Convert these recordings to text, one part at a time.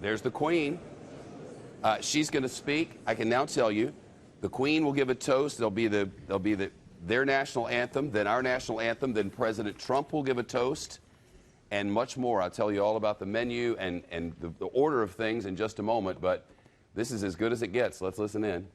There's the Queen. She's going to speak. I can now tell you, the Queen will give a toast. There'll be their national anthem, then our national anthem, then President Trump will give a toast, and much more. I'll tell you all about the menu and the order of things in just a moment, but this is as good as it gets. Let's listen in.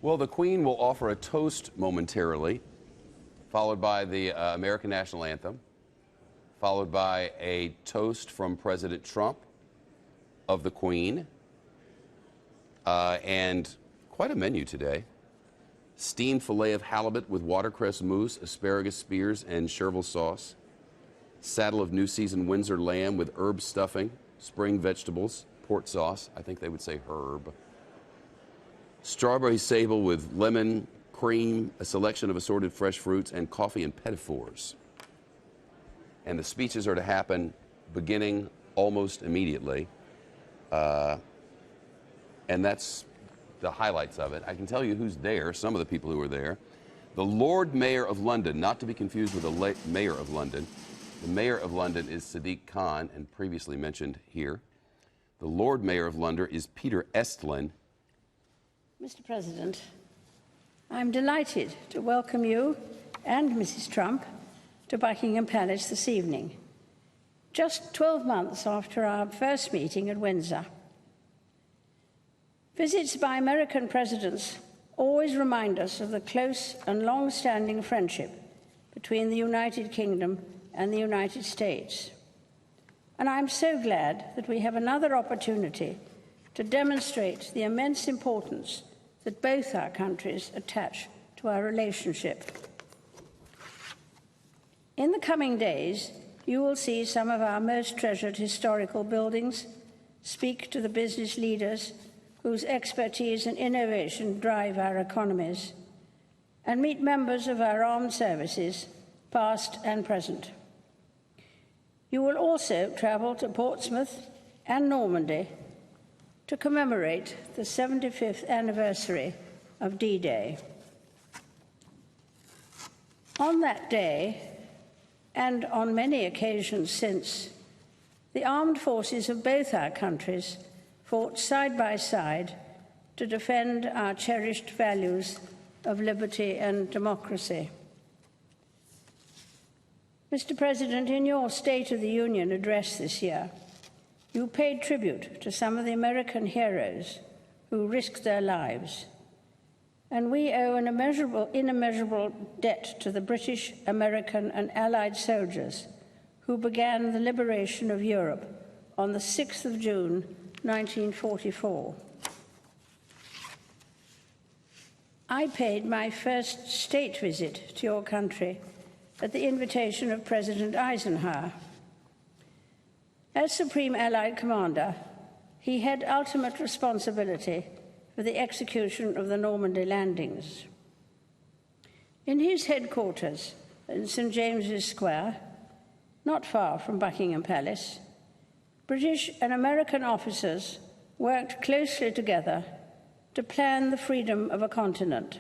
Well, the Queen will offer a toast momentarily, followed by the American national anthem, followed by a toast from President Trump of the Queen, and quite a menu today. Steamed filet of halibut with watercress mousse, asparagus spears, and chervil sauce. Saddle of new season Windsor lamb with herb stuffing, spring vegetables, port sauce. I think they would say herb. Strawberry sable with lemon, cream, a selection of assorted fresh fruits, and coffee and petit fours. And the speeches are to happen beginning almost immediately. And that's the highlights of it. I can tell you who's there, some of the people who are there. The Lord Mayor of London, not to be confused with the Mayor of London. The Mayor of London is Sadiq Khan, and previously mentioned here. The Lord Mayor of London is Peter Estlin. Mr. President, I'm delighted to welcome you and Mrs. Trump to Buckingham Palace this evening, just 12 months after our first meeting at Windsor. Visits by American presidents always remind us of the close and long-standing friendship between the United Kingdom and the United States. And I'm so glad that we have another opportunity to demonstrate the immense importance that both our countries attach to our relationship. In the coming days, you will see some of our most treasured historical buildings, speak to the business leaders whose expertise and innovation drive our economies, and meet members of our armed services, past and present. You will also travel to Portsmouth and Normandy to commemorate the 75th anniversary of Dday. On that day, and on many occasions since, the armed forces of both our countries fought side by side to defend our cherished values of liberty and democracy. Mr. President, in your State of the Union address this year, you paid tribute to some of the American heroes who risked their lives. And we owe an immeasurable debt to the British, American, and Allied soldiers who began the liberation of Europe on the 6th of June, 1944. I paid my first state visit to your country at the invitation of President Eisenhower. As Supreme Allied Commander, he had ultimate responsibility for the execution of the Normandy landings. In his headquarters in St. James's Square, not far from Buckingham Palace, British and American officers worked closely together to plan the freedom of a continent.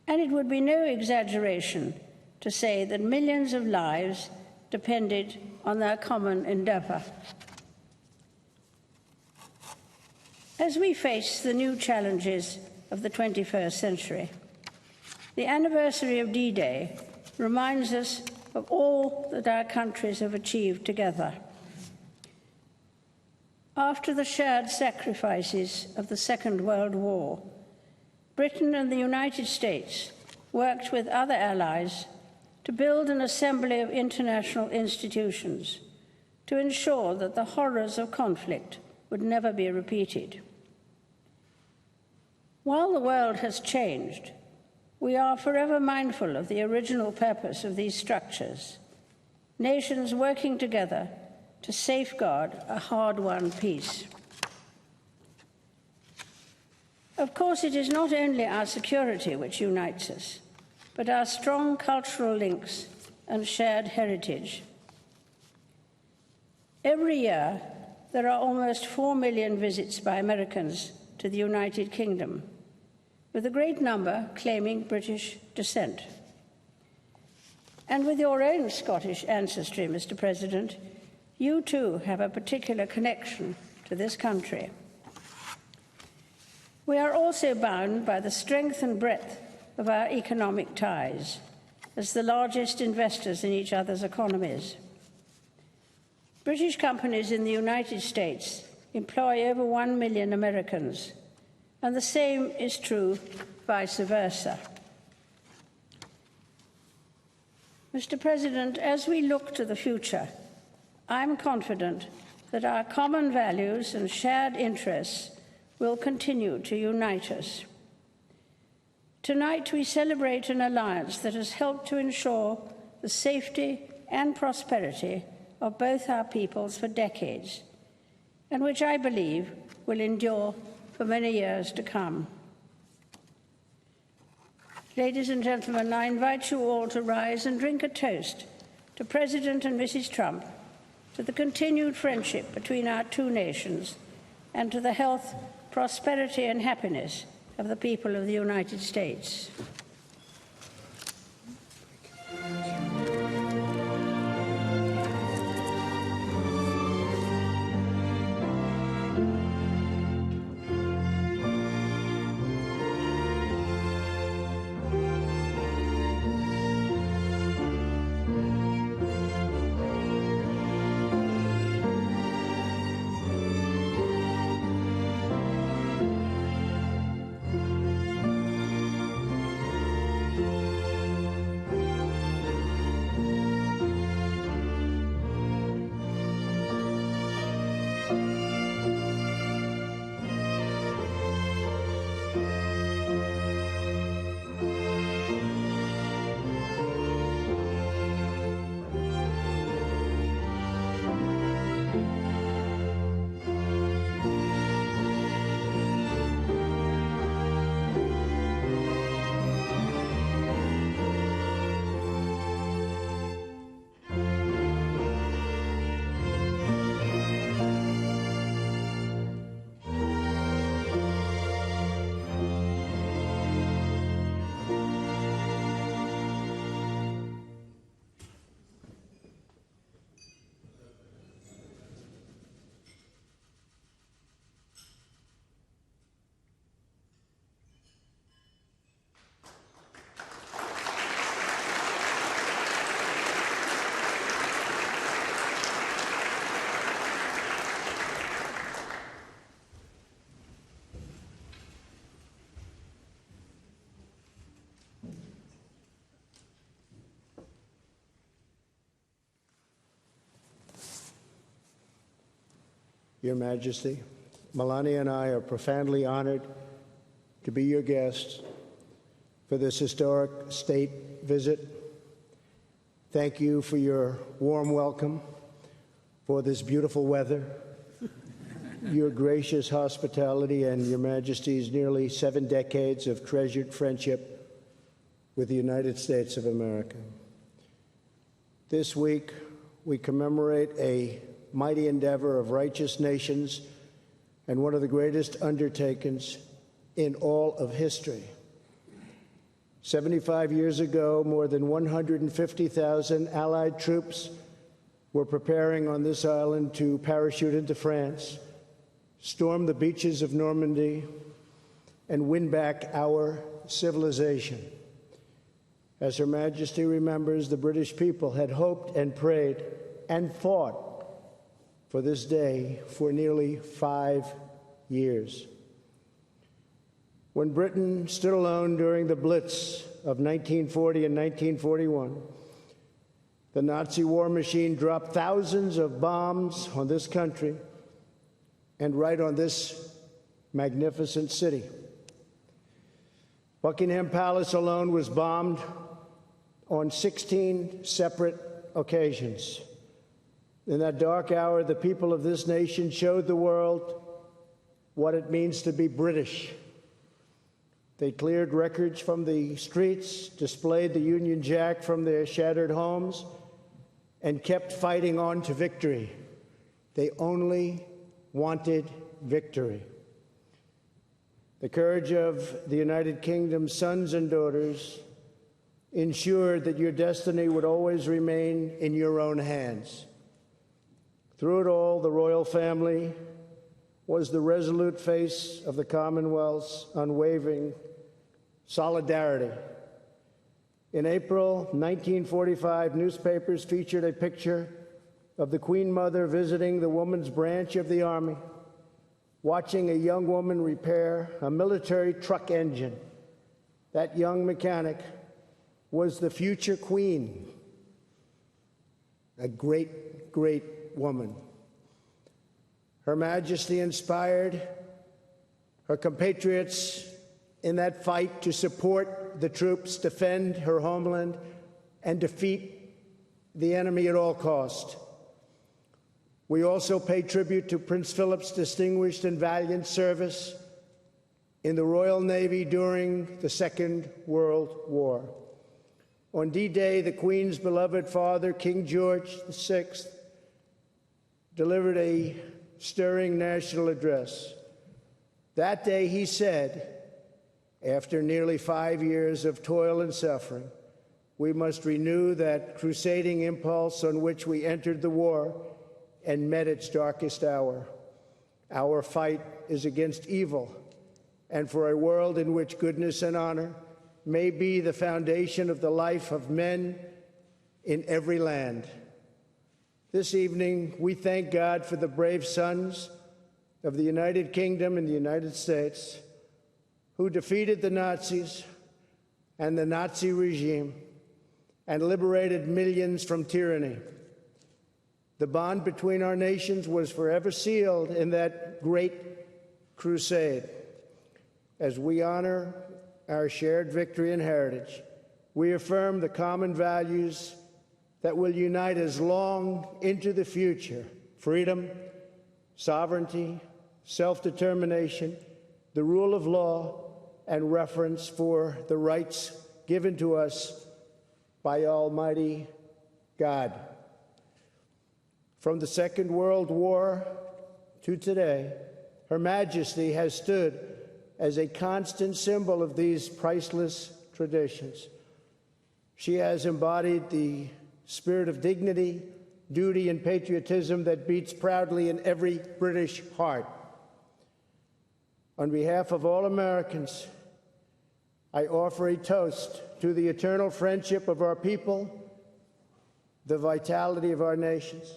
And it would be no exaggeration to say that millions of lives depended on their common endeavor. As we face the new challenges of the 21st century, the anniversary of Dday reminds us of all that our countries have achieved together. After the shared sacrifices of the Second World War, Britain and the United States worked with other allies to build an assembly of international institutions to ensure that the horrors of conflict would never be repeated. While the world has changed, we are forever mindful of the original purpose of these structures, nations working together to safeguard a hard-won peace. Of course, it is not only our security which unites us, but our strong cultural links and shared heritage. Every year, there are almost 4 million visits by Americans to the United Kingdom, with a great number claiming British descent. And with your own Scottish ancestry, Mr. President, you too have a particular connection to this country. We are also bound by the strength and breadth of our economic ties as the largest investors in each other's economies. British companies in the United States employ over 1 million Americans, and the same is true vice versa. Mr. President, as we look to the future, I'm confident that our common values and shared interests will continue to unite us. Tonight, we celebrate an alliance that has helped to ensure the safety and prosperity of both our peoples for decades, and which I believe will endure for many years to come. Ladies and gentlemen, I invite you all to rise and drink a toast to President and Mrs. Trump, to the continued friendship between our two nations, and to the health, prosperity, and happiness of the people of the United States. Your Majesty, Melania and I are profoundly honored to be your guests for this historic state visit. Thank you for your warm welcome, for this beautiful weather, your gracious hospitality, and Your Majesty's nearly 7 decades of treasured friendship with the United States of America. This week, we commemorate a mighty endeavor of righteous nations and one of the greatest undertakings in all of history. 75 years ago, more than 150,000 Allied troops were preparing on this island to parachute into France, storm the beaches of Normandy, and win back our civilization. As Her Majesty remembers, the British people had hoped and prayed and fought for this day for nearly 5 years. When Britain stood alone during the Blitz of 1940 and 1941, the Nazi war machine dropped thousands of bombs on this country and right on this magnificent city. Buckingham Palace alone was bombed on 16 separate occasions. In that dark hour, the people of this nation showed the world what it means to be British. They cleared wreckage from the streets, displayed the Union Jack from their shattered homes, and kept fighting on to victory. They only wanted victory. The courage of the United Kingdom's sons and daughters ensured that your destiny would always remain in your own hands. Through it all, the royal family was the resolute face of the Commonwealth's unwavering solidarity. In April 1945, newspapers featured a picture of the Queen Mother visiting the women's branch of the Army, watching a young woman repair a military truck engine. That young mechanic was the future Queen, a great, great woman. Her Majesty inspired her compatriots in that fight to support the troops, defend her homeland, and defeat the enemy at all cost. We also pay tribute to Prince Philip's distinguished and valiant service in the Royal Navy during the Second World War. On D-Day, the Queen's beloved father, King George VI, delivered a stirring national address. That day, he said, after nearly 5 years of toil and suffering, we must renew that crusading impulse on which we entered the war and met its darkest hour. Our fight is against evil and for a world in which goodness and honor may be the foundation of the life of men in every land. This evening, we thank God for the brave sons of the United Kingdom and the United States who defeated the Nazis and the Nazi regime and liberated millions from tyranny. The bond between our nations was forever sealed in that great crusade. As we honor our shared victory and heritage, we affirm the common values that will unite us long into the future: freedom, sovereignty, self-determination, the rule of law, and reverence for the rights given to us by Almighty God. From the Second World War to today, Her Majesty has stood as a constant symbol of these priceless traditions. She has embodied the spirit of dignity, duty, and patriotism that beats proudly in every British heart. On behalf of all Americans, I offer a toast to the eternal friendship of our people, the vitality of our nations,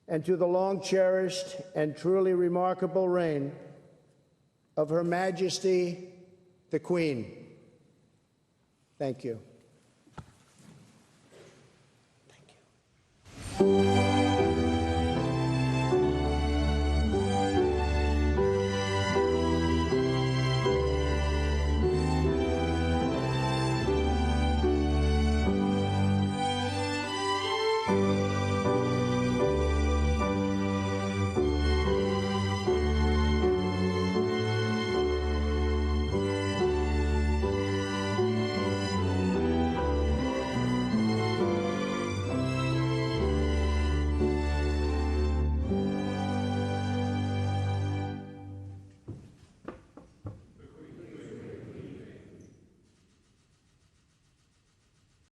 and to the long-cherished and truly remarkable reign of Her Majesty, the Queen. Thank you. Thank you.